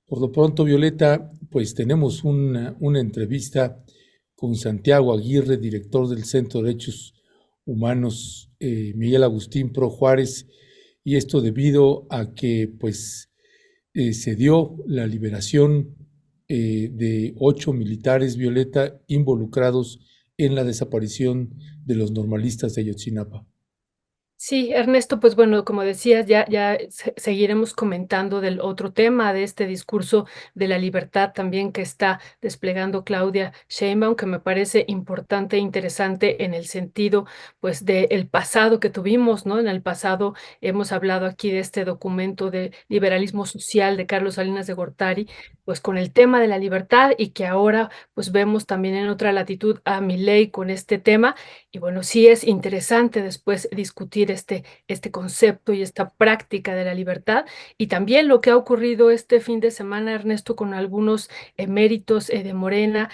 Por lo pronto, Violeta, pues tenemos una entrevista con Santiago Aguirre, director del Centro de Derechos Humanos Miguel Agustín Pro Juárez, y esto debido a que pues se dio la liberación de 8 militares, Violeta, involucrados en la desaparición de los normalistas de Ayotzinapa. Sí, Ernesto, pues bueno, como decías, ya seguiremos comentando del otro tema, de este discurso de la libertad también que está desplegando Claudia Sheinbaum, que me parece importante e interesante en el sentido, pues, del pasado que tuvimos, ¿no? En el pasado hemos hablado aquí de este documento de liberalismo social de Carlos Salinas de Gortari, pues con el tema de la libertad y que ahora, pues, vemos también en otra latitud a Milei con este tema. Y bueno, sí es interesante después discutir este concepto y esta práctica de la libertad y también lo que ha ocurrido este fin de semana, Ernesto, con algunos eméritos de Morena,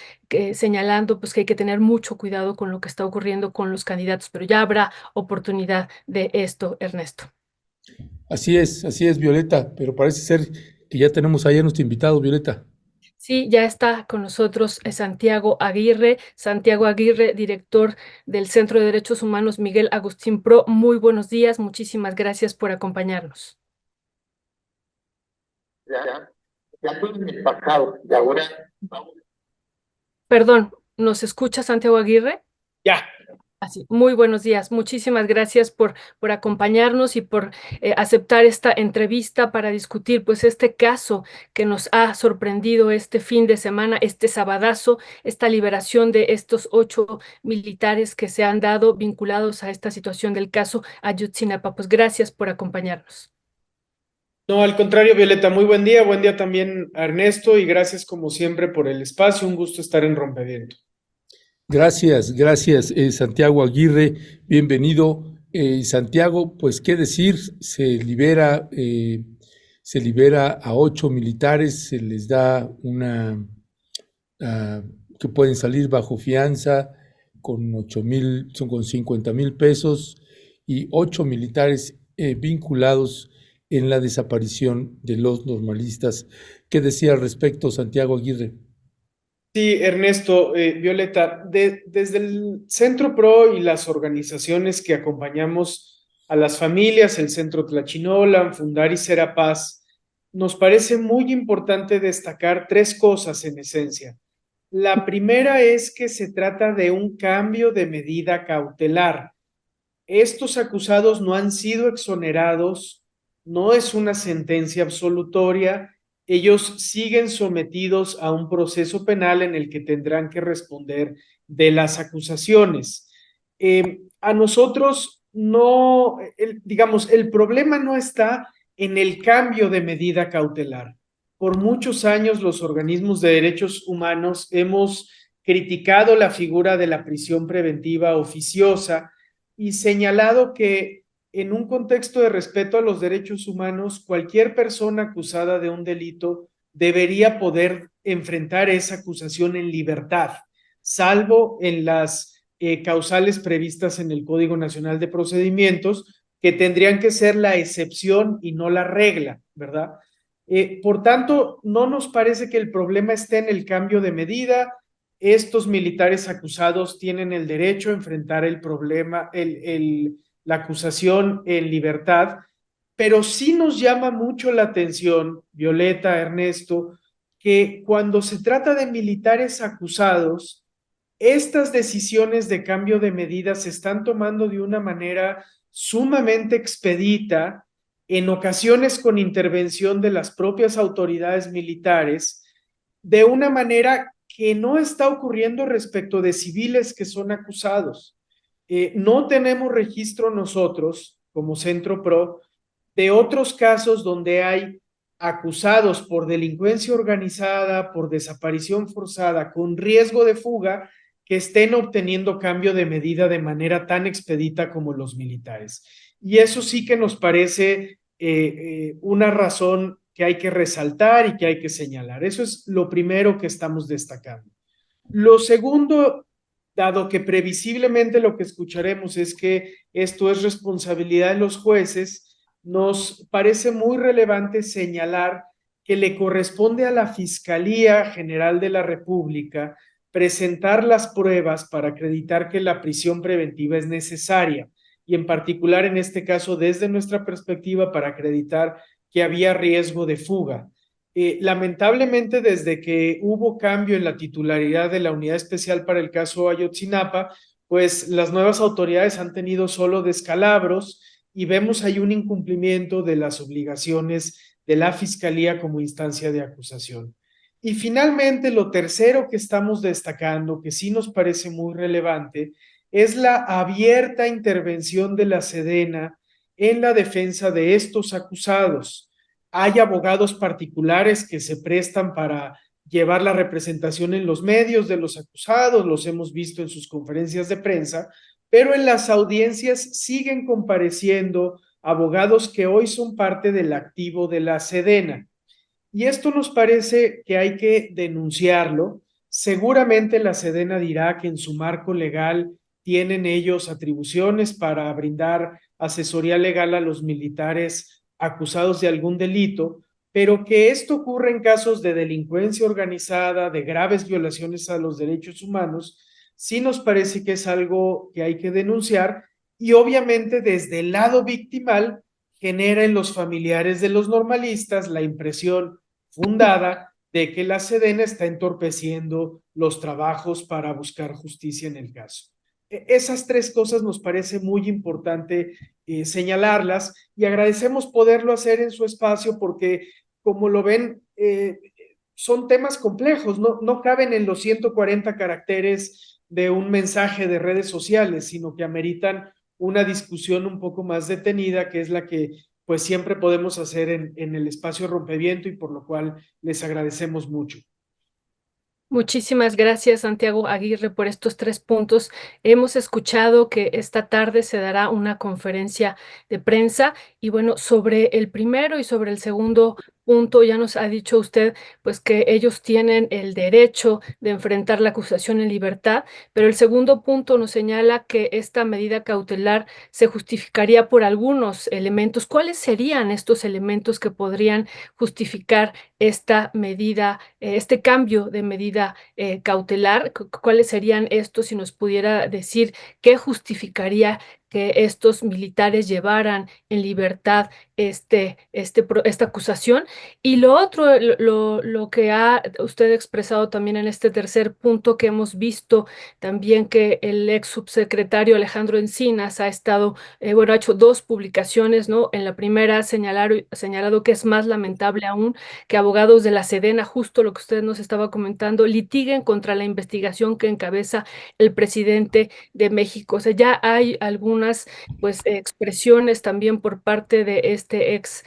señalando pues que hay que tener mucho cuidado con lo que está ocurriendo con los candidatos, pero ya habrá oportunidad de esto, Ernesto. Así es, Violeta, pero parece ser que ya tenemos ahí a nuestro invitado, Violeta. Sí, ya está con nosotros Santiago Aguirre, director del Centro de Derechos Humanos Miguel Agustín Pro. Muy buenos días, muchísimas gracias por acompañarnos. Ya, ya fue en el pasado y ahora vamos. Perdón, ¿nos escucha Santiago Aguirre? Ya, Así, muy buenos días. Muchísimas gracias por acompañarnos y por aceptar esta entrevista para discutir pues este caso que nos ha sorprendido este fin de semana, este sabadazo, esta liberación de estos 8 militares que se han dado vinculados a esta situación del caso Ayotzinapa. Pues gracias por acompañarnos. No, al contrario, Violeta, muy buen día también a Ernesto y gracias como siempre por el espacio, un gusto estar en Rompeviento. Gracias, Santiago Aguirre, bienvenido. Santiago, pues qué decir, se libera a 8 militares, se les da ah, que pueden salir bajo fianza con 8,000, son con 50,000 pesos, y 8 militares vinculados en la desaparición de los normalistas. ¿Qué decía al respecto, Santiago Aguirre? Sí, Ernesto, Violeta, desde el Centro PRO y las organizaciones que acompañamos a las familias, el Centro Tlachinolan, Fundar y Serapaz, nos parece muy importante destacar tres cosas en esencia. La primera es que se trata de un cambio de medida cautelar. Estos acusados no han sido exonerados, no es una sentencia absolutoria, ellos siguen sometidos a un proceso penal en el que tendrán que responder de las acusaciones. A nosotros no, digamos, el problema no está en el cambio de medida cautelar. Por muchos años los organismos de derechos humanos hemos criticado la figura de la prisión preventiva oficiosa y señalado que en un contexto de respeto a los derechos humanos, cualquier persona acusada de un delito debería poder enfrentar esa acusación en libertad, salvo en las causales previstas en el Código Nacional de Procedimientos, que tendrían que ser la excepción y no la regla, ¿verdad? Por tanto, no nos parece que el problema esté en el cambio de medida. Estos militares acusados tienen el derecho a enfrentar el problema, la acusación en libertad, pero sí nos llama mucho la atención, Violeta, Ernesto, que cuando se trata de militares acusados, estas decisiones de cambio de medidas se están tomando de una manera sumamente expedita, en ocasiones con intervención de las propias autoridades militares, de una manera que no está ocurriendo respecto de civiles que son acusados. No tenemos registro nosotros, como Centro PRO, de otros casos donde hay acusados por delincuencia organizada, por desaparición forzada, con riesgo de fuga, que estén obteniendo cambio de medida de manera tan expedita como los militares. Y eso sí que nos parece una razón que hay que resaltar y que hay que señalar. Eso es lo primero que estamos destacando. Lo segundo, dado que previsiblemente lo que escucharemos es que esto es responsabilidad de los jueces, nos parece muy relevante señalar que le corresponde a la Fiscalía General de la República presentar las pruebas para acreditar que la prisión preventiva es necesaria, y en particular en este caso desde nuestra perspectiva para acreditar que había riesgo de fuga. Lamentablemente, desde que hubo cambio en la titularidad de la Unidad Especial para el caso Ayotzinapa, pues las nuevas autoridades han tenido solo descalabros y vemos ahí un incumplimiento de las obligaciones de la Fiscalía como instancia de acusación. Y finalmente, lo tercero que estamos destacando, que sí nos parece muy relevante, es la abierta intervención de la Sedena en la defensa de estos acusados. Hay abogados particulares que se prestan para llevar la representación en los medios de los acusados, los hemos visto en sus conferencias de prensa, pero en las audiencias siguen compareciendo abogados que hoy son parte del activo de la Sedena. Y esto nos parece que hay que denunciarlo. Seguramente la Sedena dirá que en su marco legal tienen ellos atribuciones para brindar asesoría legal a los militares acusados de algún delito, pero que esto ocurre en casos de delincuencia organizada, de graves violaciones a los derechos humanos, sí nos parece que es algo que hay que denunciar, y obviamente desde el lado victimal genera en los familiares de los normalistas la impresión fundada de que la Sedena está entorpeciendo los trabajos para buscar justicia en el caso. Esas tres cosas nos parece muy importante señalarlas, y agradecemos poderlo hacer en su espacio porque, como lo ven, son temas complejos, no caben en los 140 caracteres de un mensaje de redes sociales, sino que ameritan una discusión un poco más detenida, que es la que pues siempre podemos hacer en el espacio Rompeviento, y por lo cual les agradecemos mucho. Muchísimas gracias, Santiago Aguirre, por estos 3 puntos. Hemos escuchado que esta tarde se dará una conferencia de prensa y bueno, sobre el primero y sobre el segundo punto ya nos ha dicho usted pues que ellos tienen el derecho de enfrentar la acusación en libertad, pero el segundo punto nos señala que esta medida cautelar se justificaría por algunos elementos. ¿Cuáles serían estos elementos que podrían justificar esta medida, este cambio de medida cautelar? ¿Cuáles serían estos? Si nos pudiera decir qué justificaría que estos militares llevaran en libertad esta acusación. Y lo otro, lo que ha usted expresado también en este tercer punto, que hemos visto también que el ex subsecretario Alejandro Encinas ha estado, ha hecho 2 publicaciones, ¿no? En la primera ha señalado que es más lamentable aún que abogados de la Sedena, justo lo que usted nos estaba comentando, litiguen contra la investigación que encabeza el presidente de México. O sea, ya hay algunas pues expresiones también por parte de este ex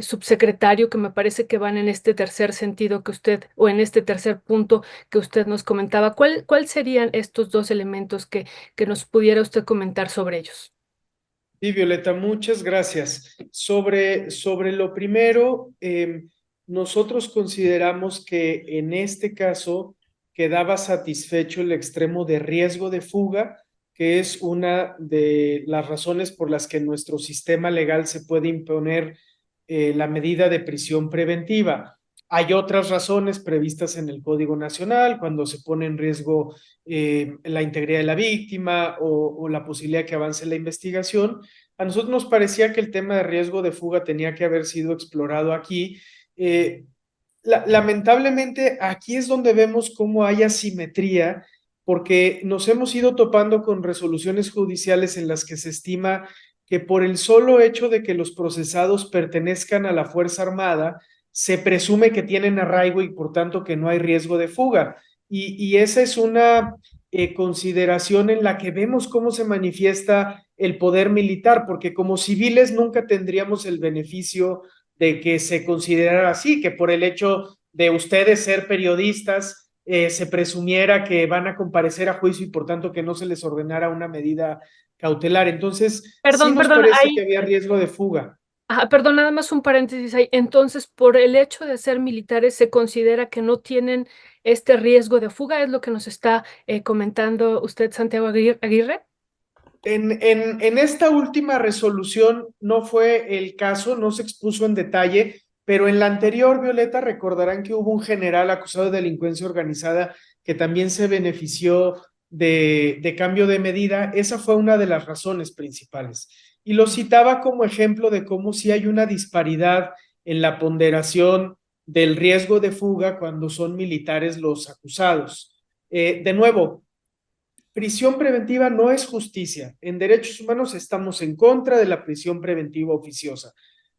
subsecretario que me parece que van en este tercer sentido que usted, o en este tercer punto que usted nos comentaba. ¿Cuál serían estos 2 elementos que nos pudiera usted comentar sobre ellos? Sí, Violeta, muchas gracias. Sobre lo primero, nosotros consideramos que en este caso quedaba satisfecho el extremo de riesgo de fuga, que es una de las razones por las que en nuestro sistema legal se puede imponer la medida de prisión preventiva. Hay otras razones previstas en el Código Nacional, cuando se pone en riesgo la integridad de la víctima o la posibilidad de que avance la investigación. A nosotros nos parecía que el tema de riesgo de fuga tenía que haber sido explorado aquí. Lamentablemente, aquí es donde vemos cómo hay asimetría, porque nos hemos ido topando con resoluciones judiciales en las que se estima que por el solo hecho de que los procesados pertenezcan a la Fuerza Armada, se presume que tienen arraigo y por tanto que no hay riesgo de fuga. Y esa es una consideración en la que vemos cómo se manifiesta el poder militar, porque como civiles nunca tendríamos el beneficio de que se considerara así, que por el hecho de ustedes ser periodistas se presumiera que van a comparecer a juicio y por tanto que no se les ordenara una medida cautelar. Entonces, sí nos parece que había riesgo de fuga. Perdón, nada más un paréntesis ahí. Entonces, por el hecho de ser militares, ¿se considera que no tienen este riesgo de fuga? ¿Es lo que nos está comentando usted, Santiago Aguirre? En esta última resolución no fue el caso, no se expuso en detalle, pero en la anterior, Violeta, recordarán que hubo un general acusado de delincuencia organizada que también se benefició de cambio de medida. Esa fue una de las razones principales. Y lo citaba como ejemplo de cómo sí hay una disparidad en la ponderación del riesgo de fuga cuando son militares los acusados. De nuevo, prisión preventiva no es justicia. En derechos humanos estamos en contra de la prisión preventiva oficiosa,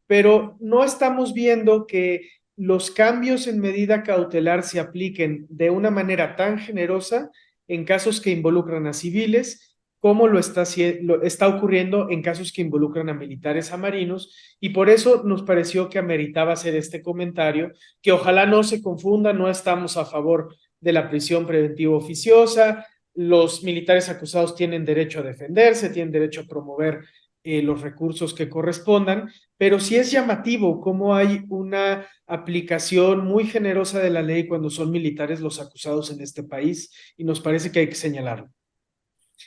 pero no estamos viendo que los cambios en medida cautelar se apliquen de una manera tan generosa en casos que involucran a civiles, como lo está ocurriendo en casos que involucran a militares, a marinos, y por eso nos pareció que ameritaba hacer este comentario, que ojalá no se confunda, no estamos a favor de la prisión preventiva oficiosa. Los militares acusados tienen derecho a defenderse, tienen derecho a promover los recursos que correspondan, pero sí es llamativo cómo hay una aplicación muy generosa de la ley cuando son militares los acusados en este país, y nos parece que hay que señalarlo.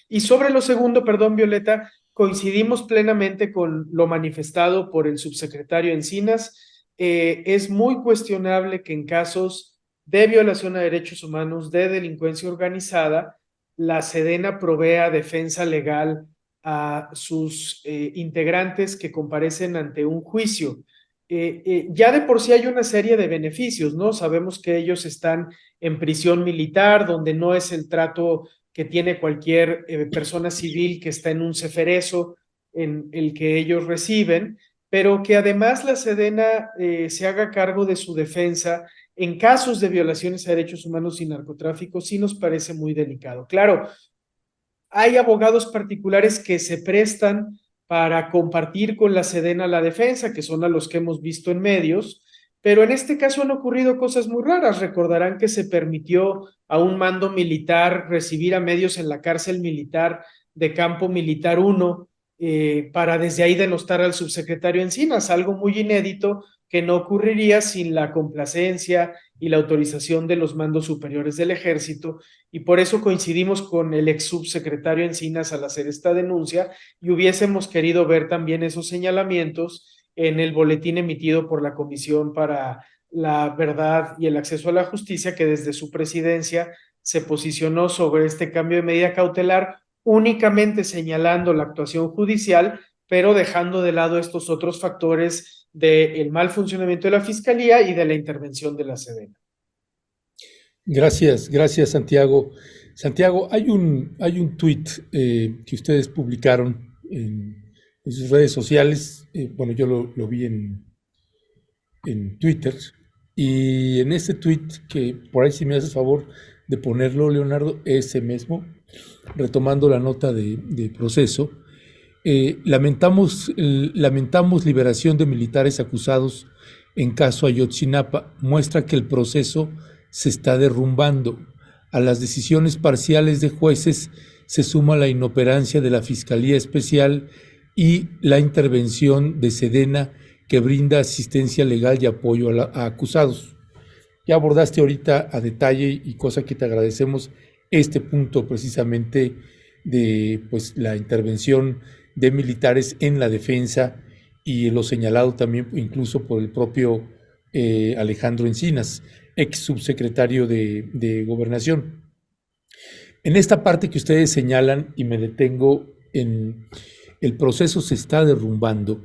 Y sobre lo segundo, perdón, Violeta, coincidimos plenamente con lo manifestado por el subsecretario Encinas. Es muy cuestionable que en casos de violación a derechos humanos, de delincuencia organizada, la Sedena provea defensa legal a sus integrantes que comparecen ante un juicio. Ya de por sí hay una serie de beneficios, ¿no? Sabemos que ellos están en prisión militar, donde no es el trato que tiene cualquier persona civil que está en un ceferezo en el que ellos reciben, pero que además la Sedena se haga cargo de su defensa en casos de violaciones a derechos humanos y narcotráfico, sí nos parece muy delicado. Claro, hay abogados particulares que se prestan para compartir con la Sedena la defensa, que son a los que hemos visto en medios, pero en este caso han ocurrido cosas muy raras. Recordarán que se permitió a un mando militar recibir a medios en la cárcel militar de Campo Militar 1 para desde ahí denostar al subsecretario Encinas, algo muy inédito que no ocurriría sin la complacencia y la autorización de los mandos superiores del ejército, y por eso coincidimos con el ex subsecretario Encinas al hacer esta denuncia, y hubiésemos querido ver también esos señalamientos en el boletín emitido por la Comisión para la Verdad y el Acceso a la Justicia, que desde su presidencia se posicionó sobre este cambio de medida cautelar, únicamente señalando la actuación judicial, pero dejando de lado estos otros factores del mal funcionamiento de la Fiscalía y de la intervención de la Sedena. Gracias, gracias, Santiago. Santiago, hay un tuit que ustedes publicaron en sus redes sociales. Bueno, yo lo vi en Twitter, y en ese tuit, que por ahí si me haces favor de ponerlo, Leonardo, ese mismo, retomando la nota de proceso, lamentamos liberación de militares acusados en caso Ayotzinapa. Muestra que el proceso se está derrumbando. A las decisiones parciales de jueces se suma la inoperancia de la Fiscalía Especial y la intervención de Sedena, que brinda asistencia legal y apoyo a acusados. Ya abordaste ahorita a detalle, y cosa que te agradecemos, este punto precisamente de pues la intervención de militares en la defensa, y lo señalado también incluso por el propio Alejandro Encinas, ex subsecretario de Gobernación. En esta parte que ustedes señalan, y me detengo en el proceso se está derrumbando,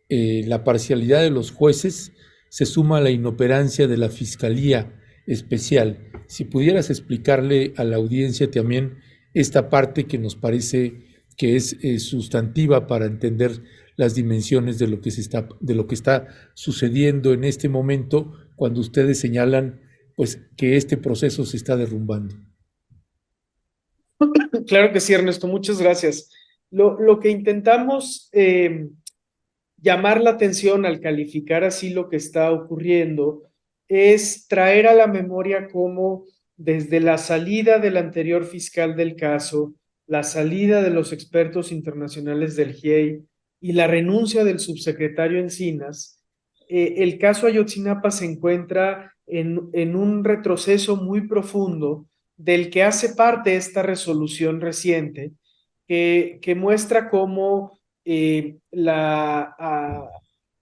la parcialidad de los jueces se suma a la inoperancia de la Fiscalía Especial. Si pudieras explicarle a la audiencia también esta parte, que nos parece que es sustantiva para entender las dimensiones de lo que está sucediendo en este momento, cuando ustedes señalan pues que este proceso se está derrumbando. Claro que sí, Ernesto, muchas gracias. Lo que intentamos llamar la atención al calificar así lo que está ocurriendo es traer a la memoria cómo desde la salida del anterior fiscal del caso, la salida de los expertos internacionales del GIEI y la renuncia del subsecretario Encinas, el caso Ayotzinapa se encuentra en un retroceso muy profundo, del que hace parte esta resolución reciente, que muestra cómo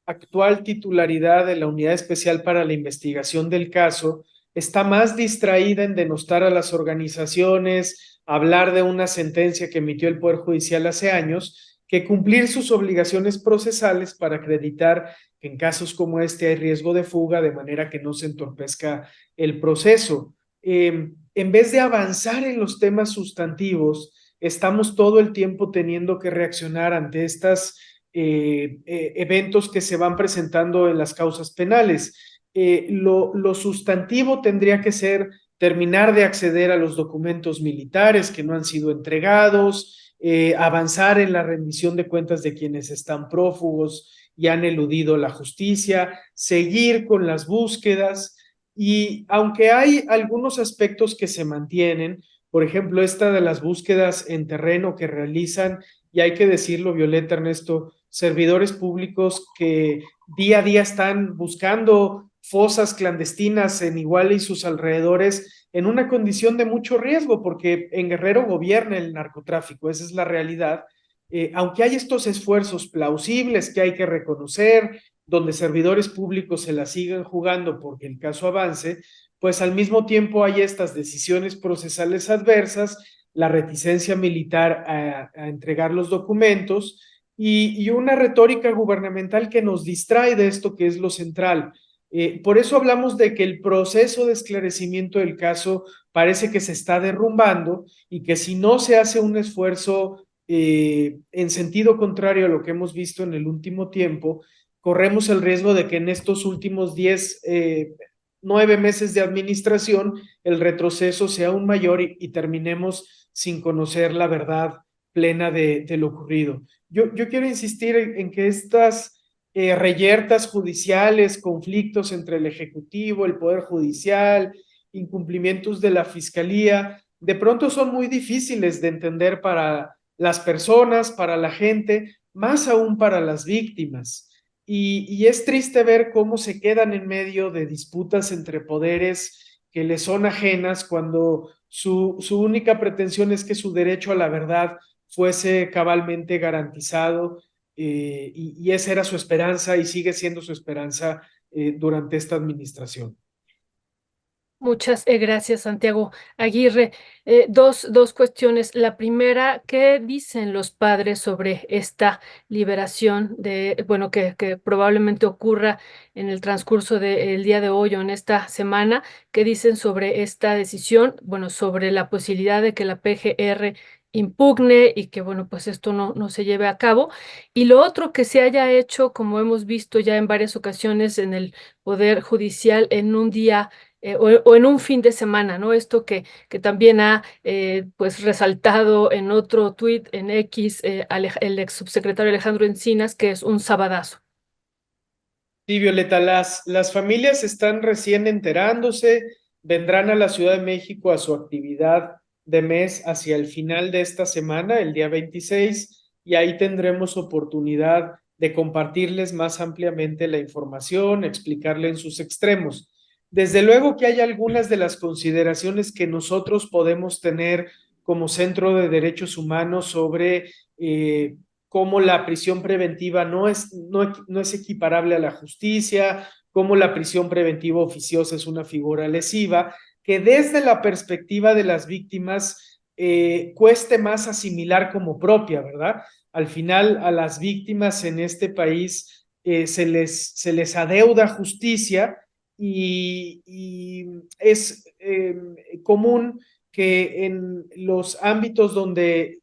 actual titularidad de la Unidad Especial para la Investigación del Caso está más distraída en denostar a las organizaciones, hablar de una sentencia que emitió el Poder Judicial hace años, que cumplir sus obligaciones procesales para acreditar que en casos como este hay riesgo de fuga, de manera que no se entorpezca el proceso. En vez de avanzar en los temas sustantivos, estamos todo el tiempo teniendo que reaccionar ante estos eventos que se van presentando en las causas penales. Lo sustantivo tendría que ser terminar de acceder a los documentos militares que no han sido entregados, avanzar en la rendición de cuentas de quienes están prófugos y han eludido la justicia, seguir con las búsquedas. Y aunque hay algunos aspectos que se mantienen, por ejemplo, esta de las búsquedas en terreno que realizan, y hay que decirlo, Violeta, Ernesto, servidores públicos que día a día están buscando fosas clandestinas en Iguala y sus alrededores en una condición de mucho riesgo, porque en Guerrero gobierna el narcotráfico, esa es la realidad. Aunque hay estos esfuerzos plausibles que hay que reconocer, donde servidores públicos se la siguen jugando porque el caso avance, pues al mismo tiempo hay estas decisiones procesales adversas, la reticencia militar a entregar los documentos y una retórica gubernamental que nos distrae de esto que es lo central. Por eso hablamos de que el proceso de esclarecimiento del caso parece que se está derrumbando y que si no se hace un esfuerzo en sentido contrario a lo que hemos visto en el último tiempo, corremos el riesgo de que en estos últimos 9 meses de administración el retroceso sea aún mayor y terminemos sin conocer la verdad plena de lo ocurrido. Yo quiero insistir en que estas reyertas judiciales, conflictos entre el Ejecutivo, el Poder Judicial, incumplimientos de la Fiscalía, de pronto son muy difíciles de entender para las personas, para la gente, más aún para las víctimas. Y es triste ver cómo se quedan en medio de disputas entre poderes que les son ajenas cuando su única pretensión es que su derecho a la verdad fuese cabalmente garantizado y esa era su esperanza y sigue siendo su esperanza durante esta administración. Muchas gracias, Santiago Aguirre. Dos cuestiones. La primera, ¿qué dicen los padres sobre esta liberación bueno, que probablemente ocurra en el transcurso del día de hoy o en esta semana? ¿Qué dicen sobre esta decisión? Bueno, sobre la posibilidad de que la PGR impugne y que, bueno, pues esto no se lleve a cabo. Y lo otro que se haya hecho, como hemos visto ya en varias ocasiones en el Poder Judicial, en un día o en un fin de semana, ¿no? Esto que también ha pues resaltado en otro tuit en X el ex subsecretario Alejandro Encinas, que es un sabadazo. Sí, Violeta, las familias están recién enterándose, vendrán a la Ciudad de México a su actividad de mes hacia el final de esta semana, el día 26, y ahí tendremos oportunidad de compartirles más ampliamente la información, explicarle en sus extremos. Desde luego que hay algunas de las consideraciones que nosotros podemos tener como Centro de Derechos Humanos sobre cómo la prisión preventiva no es equiparable a la justicia, cómo la prisión preventiva oficiosa es una figura lesiva, que desde la perspectiva de las víctimas cueste más asimilar como propia, ¿verdad? Al final, a las víctimas en este país se les adeuda justicia y es común que en los ámbitos donde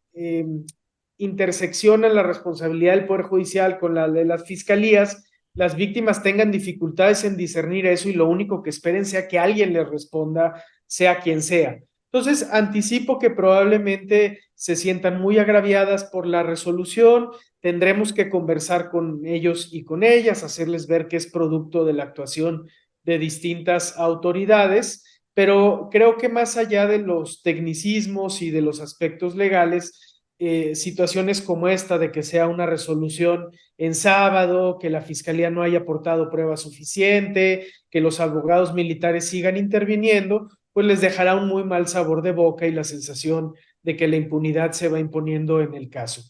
interseccionan la responsabilidad del Poder Judicial con la de las fiscalías, las víctimas tengan dificultades en discernir eso y lo único que esperen sea que alguien les responda, sea quien sea. Entonces, anticipo que probablemente se sientan muy agraviadas por la resolución, tendremos que conversar con ellos y con ellas, hacerles ver que es producto de la actuación de distintas autoridades, pero creo que más allá de los tecnicismos y de los aspectos legales, situaciones como esta de que sea una resolución en sábado, que la fiscalía no haya aportado prueba suficiente, que los abogados militares sigan interviniendo, pues les dejará un muy mal sabor de boca y la sensación de que la impunidad se va imponiendo en el caso.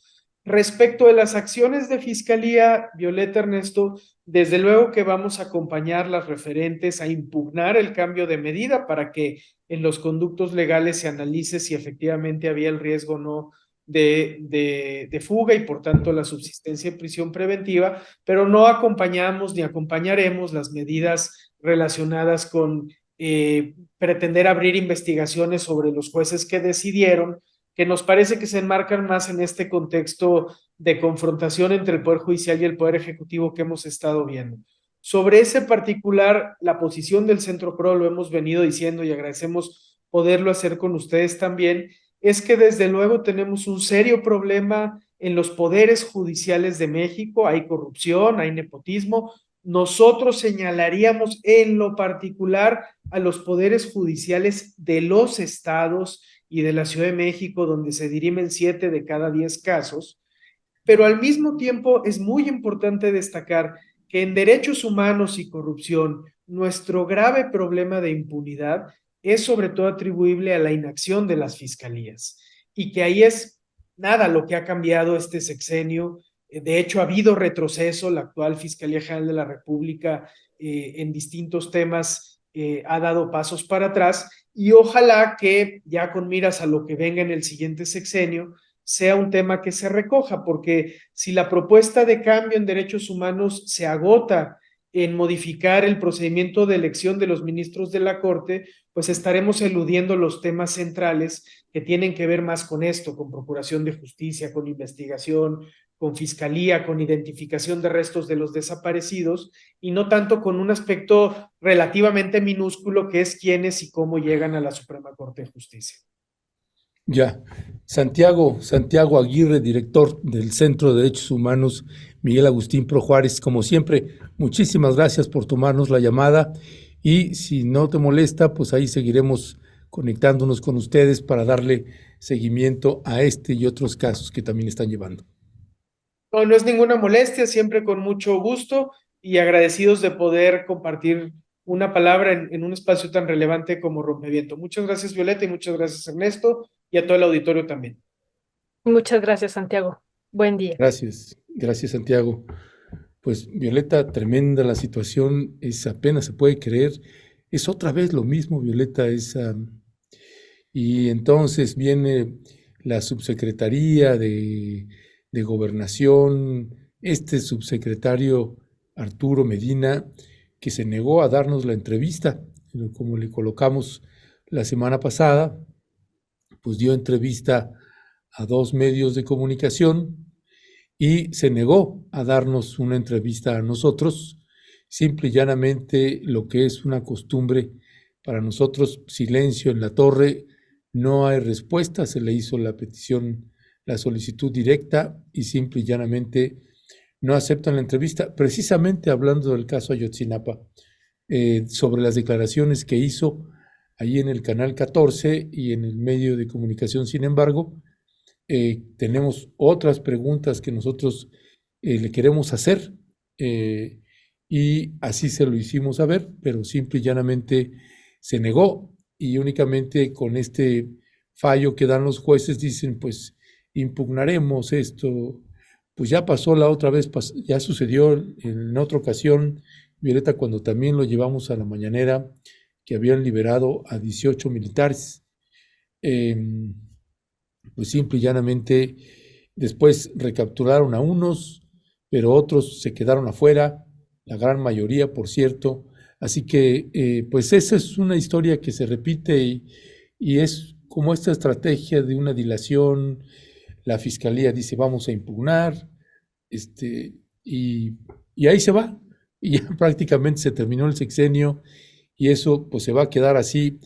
Respecto de las acciones de fiscalía, Violeta, Ernesto, desde luego que vamos a acompañar las referentes a impugnar el cambio de medida para que en los conductos legales se analice si efectivamente había el riesgo o no de fuga y por tanto la subsistencia de prisión preventiva, pero no acompañamos ni acompañaremos las medidas relacionadas con pretender abrir investigaciones sobre los jueces que decidieron, que nos parece que se enmarcan más en este contexto de confrontación entre el Poder Judicial y el Poder Ejecutivo que hemos estado viendo. Sobre ese particular, la posición del Centro PRO, lo hemos venido diciendo y agradecemos poderlo hacer con ustedes también, es que desde luego tenemos un serio problema en los poderes judiciales de México, hay corrupción, hay nepotismo. Nosotros señalaríamos en lo particular a los poderes judiciales de los estados y de la Ciudad de México, donde se dirimen 7 de cada 10 casos, pero al mismo tiempo es muy importante destacar que en derechos humanos y corrupción, nuestro grave problema de impunidad es sobre todo atribuible a la inacción de las fiscalías y que ahí es nada lo que ha cambiado este sexenio. De hecho, ha habido retroceso. La actual Fiscalía General de la República en distintos temas ha dado pasos para atrás y ojalá que ya con miras a lo que venga en el siguiente sexenio sea un tema que se recoja, porque si la propuesta de cambio en derechos humanos se agota en modificar el procedimiento de elección de los ministros de la Corte, pues estaremos eludiendo los temas centrales que tienen que ver más con esto, con procuración de justicia, con investigación, con fiscalía, con identificación de restos de los desaparecidos, y no tanto con un aspecto relativamente minúsculo que es quiénes y cómo llegan a la Suprema Corte de Justicia. Ya. Santiago Aguirre, director del Centro de Derechos Humanos, Miguel Agustín Pro Juárez, como siempre, muchísimas gracias por tomarnos la llamada y si no te molesta, pues ahí seguiremos conectándonos con ustedes para darle seguimiento a este y otros casos que también están llevando. No, no es ninguna molestia, siempre con mucho gusto y agradecidos de poder compartir una palabra en un espacio tan relevante como Rompeviento. Muchas gracias, Violeta, y muchas gracias, Ernesto, y a todo el auditorio también. Muchas gracias, Santiago. Buen día. Gracias, Santiago. Pues, Violeta, tremenda la situación, apenas se puede creer. Es otra vez lo mismo, Violeta, y entonces viene la subsecretaría de Gobernación, este subsecretario Arturo Medina, que se negó a darnos la entrevista, como le colocamos la semana pasada, pues dio entrevista a 2 medios de comunicación y se negó a darnos una entrevista a nosotros, simple y llanamente lo que es una costumbre para nosotros, silencio en la torre, no hay respuesta, se le hizo la petición, la solicitud directa y simple y llanamente no aceptan la entrevista, precisamente hablando del caso Ayotzinapa, sobre las declaraciones que hizo ahí en el Canal 14 y en el medio de comunicación. Sin embargo, tenemos otras preguntas que nosotros le queremos hacer y así se lo hicimos saber, pero simple y llanamente se negó y únicamente con este fallo que dan los jueces dicen, pues impugnaremos esto. Pues ya pasó la otra vez, ya sucedió en otra ocasión, Violeta, cuando también lo llevamos a la mañanera, que habían liberado a 18 militares. Pues simple y llanamente después recapturaron a unos, pero otros se quedaron afuera, la gran mayoría, por cierto. Así que, pues esa es una historia que se repite y es como esta estrategia de una dilación. La fiscalía dice, vamos a impugnar, y ahí se va. Y ya prácticamente se terminó el sexenio y eso pues se va a quedar así.